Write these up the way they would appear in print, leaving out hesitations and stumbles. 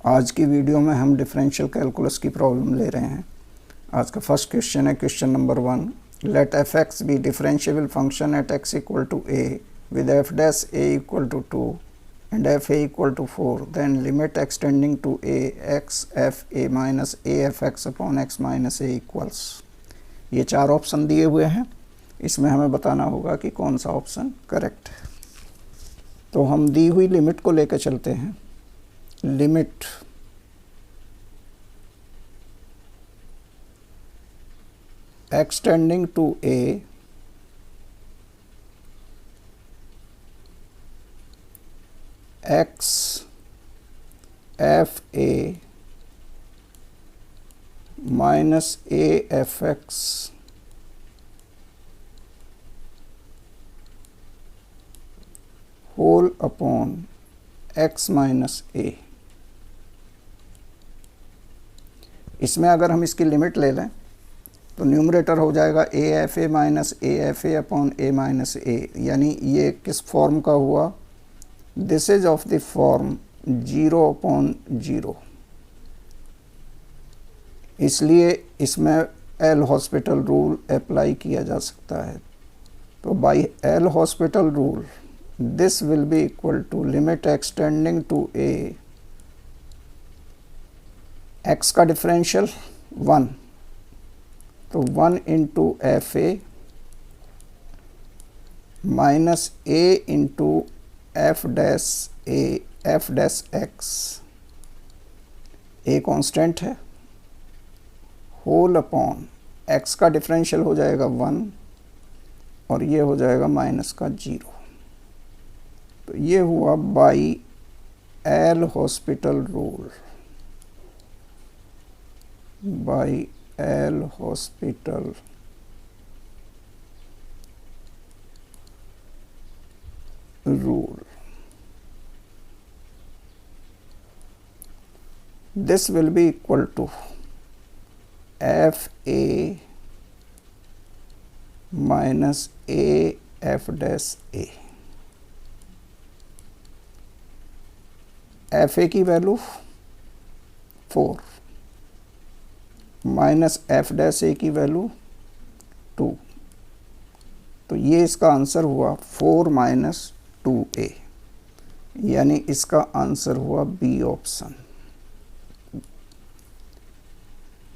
आज की वीडियो में हम डिफरेंशियल कैलकुलस की प्रॉब्लम ले रहे हैं। आज का फर्स्ट क्वेश्चन है question number 1। Let f x be differentiable function at x equal to a with f dash a equal to 2 and f a equal to 4, then limit extending to A x F A minus A F x upon x minus a equals. ये चार option दिए हुए हैं, इसमें हमें बताना होगा कि कौन सा ऑप्शन करेक्ट है। तो हम दी हुई लिमिट को लेकर चलते हैं। Limit extending to A x F A minus A F X whole upon x minus A. इसमें अगर हम इसकी लिमिट ले लें तो न्यूमरेटर हो जाएगा A F A minus A F A upon A minus A, यानी ये किस फॉर्म का हुआ? This is of the form 0 upon 0। इसलिए इसमें एल हॉस्पिटल रूल अप्लाई किया जा सकता है। तो by L hospital rule this will be equal to limit extending to a x का डिफरेंशियल 1, तो 1 into F A minus A into F dash a f dash x, a constant है, whole upon x का differential हो जाएगा 1 और ये हो जाएगा माइनस का 0। तो ये हुआ by L hospital rule, by L hospital rule. This will be equal to f A minus A f dash a. F a की value 4 minus f dash a की वैल्यू 2, तो ये इसका आंसर हुआ 4 माइनस 2a, यानी इसका answer हुआ B option.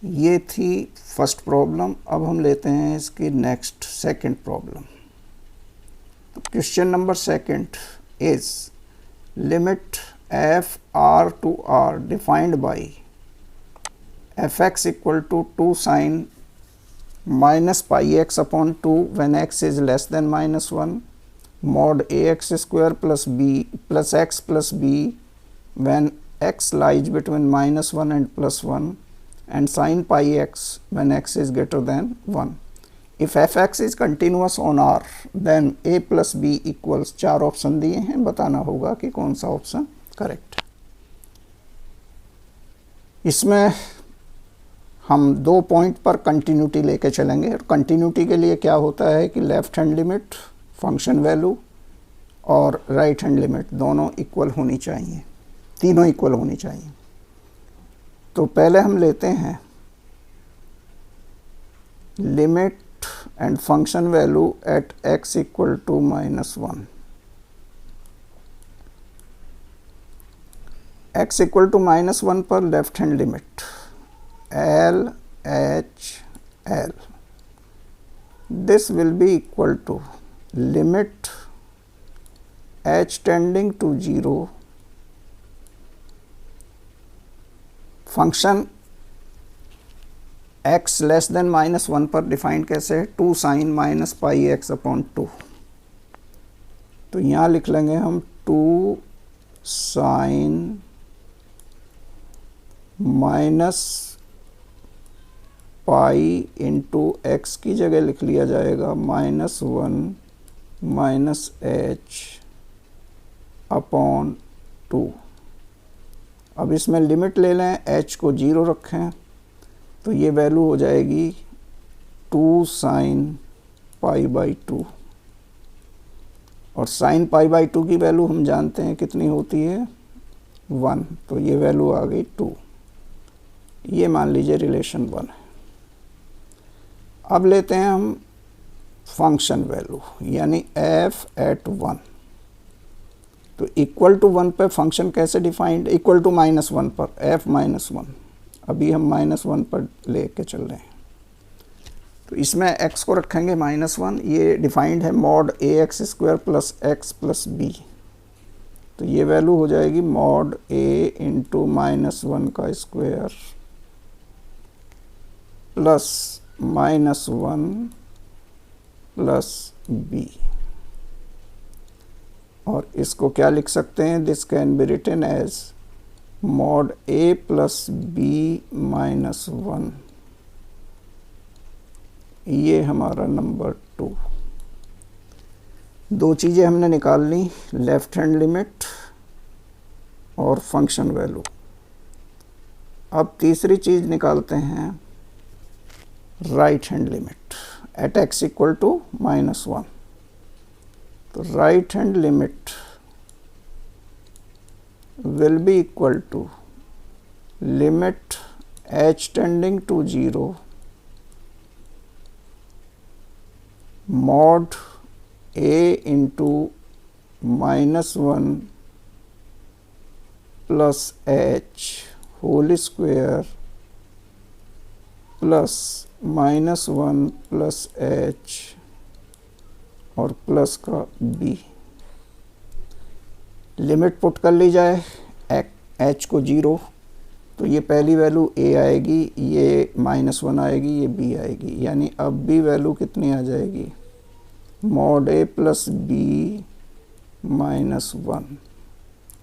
ये थी फर्स्ट प्रॉब्लम। अब हम लेते हैं इसकी नेक्स्ट सेकंड प्रॉब्लम। तो question number second is limit f r to r defined by fx equal to 2 sin minus pi x upon 2 when x is less than minus 1, mod ax square plus b plus x plus b when x lies between minus 1 and plus 1, and sin pi x when x is greater than 1. If fx is continuous on r then a plus b equals, चार option दिए हैं, बताना होगा कि कौन सा option correct. इसमें हम 2 पॉइंट पर कंटिन्यूटी लेके चलेंगे। और कंटिन्यूटी के लिए क्या होता है कि left hand limit function value और राइट हैंड लिमिट दोनों इक्वल होनी चाहिए, तीनों इक्वल होनी चाहिए। तो पहले हम लेते हैं limit and function value at x equal to -1। x equal to -1 पर left hand limit L H L, this will be equal to limit h tending to 0, function x less than -1 पर define कैसे है? 2 sine minus pi x upon 2। तो यहाँ लिख लेंगे हम 2 sine minus pi into x की जगह लिख लिया जाएगा -1 माइनस एच अपॉन 2। अब इसमें लिमिट ले लें, h को 0 रखें तो ये वैल्यू हो जाएगी 2 साइन पाई बाई 2, और साइन पाई बाई 2 की वैल्यू हम जानते हैं कितनी होती है, 1, तो ये वैल्यू आ गई 2। ये मान लीजिए रिलेशन 1 है। अब लेते हैं हम फंक्शन वैल्यू, यानी f एट 1। तो इक्वल टू 1 पर फंक्शन कैसे डिफाइंड, इक्वल टू -1 पर f -1। अभी हम -1 पर लेके चल रहे हैं, तो इसमें x को रखेंगे -1। ये डिफाइंड है mod ax² plus x plus b। तो ये वैल्यू हो जाएगी मॉड a इंटू -1 का स्क्वायर प्लस -1 प्लस b। और इसको क्या लिख सकते हैं, this can be written as mod a plus b -1। ये हमारा नंबर 2। दो चीज़ें हमने निकाल ली, लेफ्ट हैंड लिमिट और फंक्शन वैल्यू। अब तीसरी चीज़ निकालते हैं right hand limit at x equal to -1। तो right hand limit will be equal to limit h tending to 0 mod a into -1 plus h whole square plus -1 plus h और plus का b। Limit put कर ली जाए h को 0, तो ये पहली वैल्यू a आएगी, ये -1 आएगी, ये b आएगी। यानी अब b वैल्यू कितनी आ जाएगी, मॉड a प्लस b -1।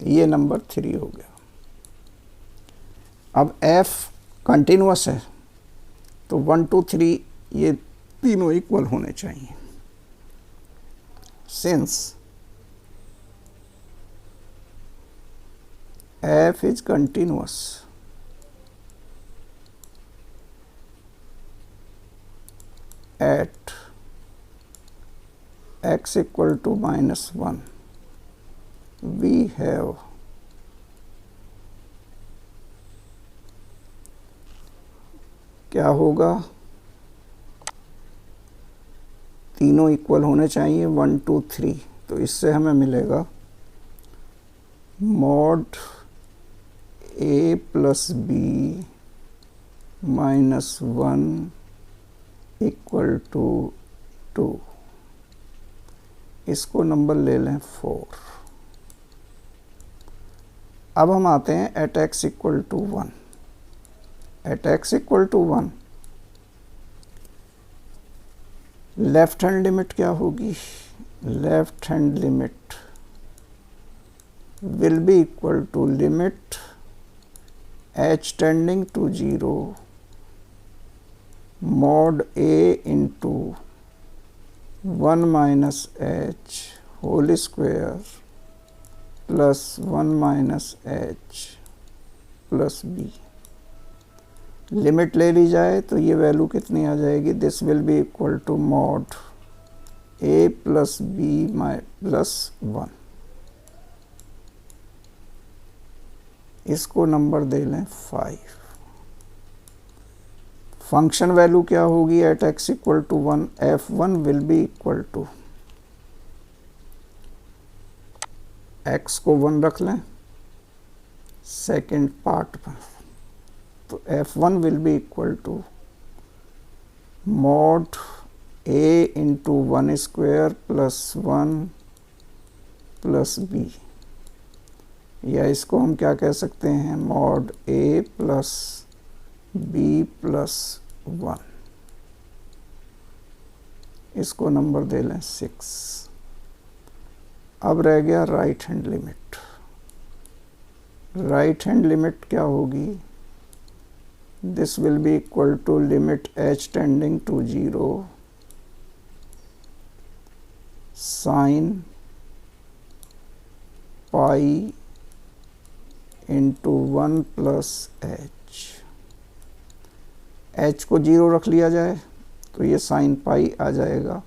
ये नंबर 3 हो गया। अब f कंटिन्यूअस है, तो 1 2 3 ये तीनों इक्वल होने चाहिए। Since f is continuous at x equal to -1, we have क्या होगा, तीनों इक्वल होने चाहिए 1 2 3। तो इससे हमें मिलेगा mod a plus b -1 equal to 2। इसको नंबर ले लें 4। अब हम आते हैं at x equal to 1। At x equal to 1 left hand limit क्या होगी, left hand limit will be equal to limit h tending to 0 mod a into 1 minus h whole square plus 1 minus h plus b। लिमिट ले ली जाए तो ये वैल्यू कितनी आ जाएगी, this will be equal to mod a plus b plus 1। इसको नंबर दे लें 5। फंक्शन वैल्यू क्या होगी at x equal to 1, f1 will be equal to, x को 1 रख लें सेकेंड पार्ट पर, तो f1 will be equal to mod a into 1 square plus 1 plus b, या इसको हम क्या कह सकते हैं, mod a plus b plus 1। इसको नंबर दे लें 6। अब रह गया right hand limit. Right hand limit क्या होगी, this will be equal to limit h tending to 0 sine pi into 1 plus h को 0 रख लिया जाए तो ये साइन पाई आ जाएगा,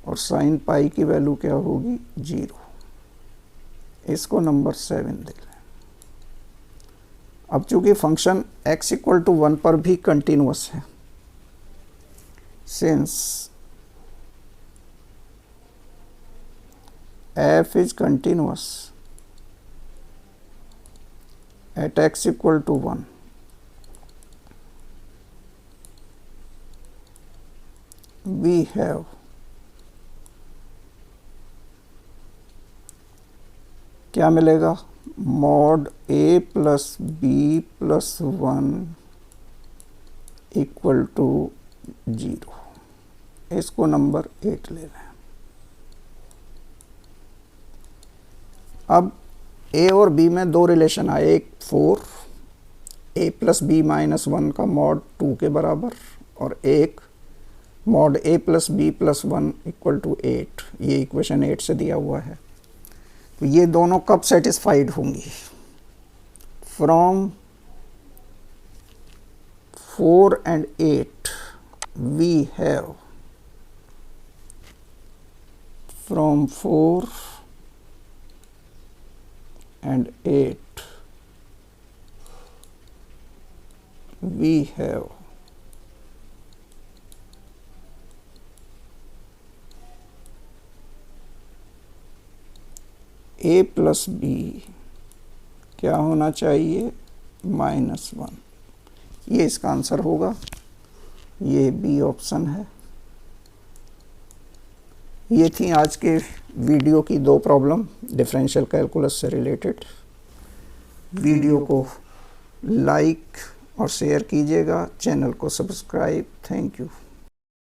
और साइन पाई की वैल्यू क्या होगी 0। इसको नंबर 7 दे लें। अब चूंकि फंक्शन x इक्वल टू 1 पर भी कंटिन्यूअस है, since f is continuous at x equal to 1, we have क्या मिलेगा, mod a plus b plus 1 equal to 0। इसको नंबर 8 ले लें। अब a और b में दो रिलेशन आए, एक 4 a प्लस बी माइनस 1 का मॉड 2 के बराबर, और एक mod a plus b plus 1 equal to 8। ये इक्वेशन 8 से दिया हुआ है। तो ये दोनों कब सेटिस्फाइड होंगी, from 4 and 8 we have, from 4 and 8 we have a plus b क्या होना चाहिए, -1। ये इसका आंसर होगा, ये बी ऑप्शन है। ये थी आज के वीडियो की दो प्रॉब्लम डिफरेंशियल कैलकुलस से रिलेटेड। वीडियो को लाइक और शेयर कीजिएगा, चैनल को सब्सक्राइब। Thank you.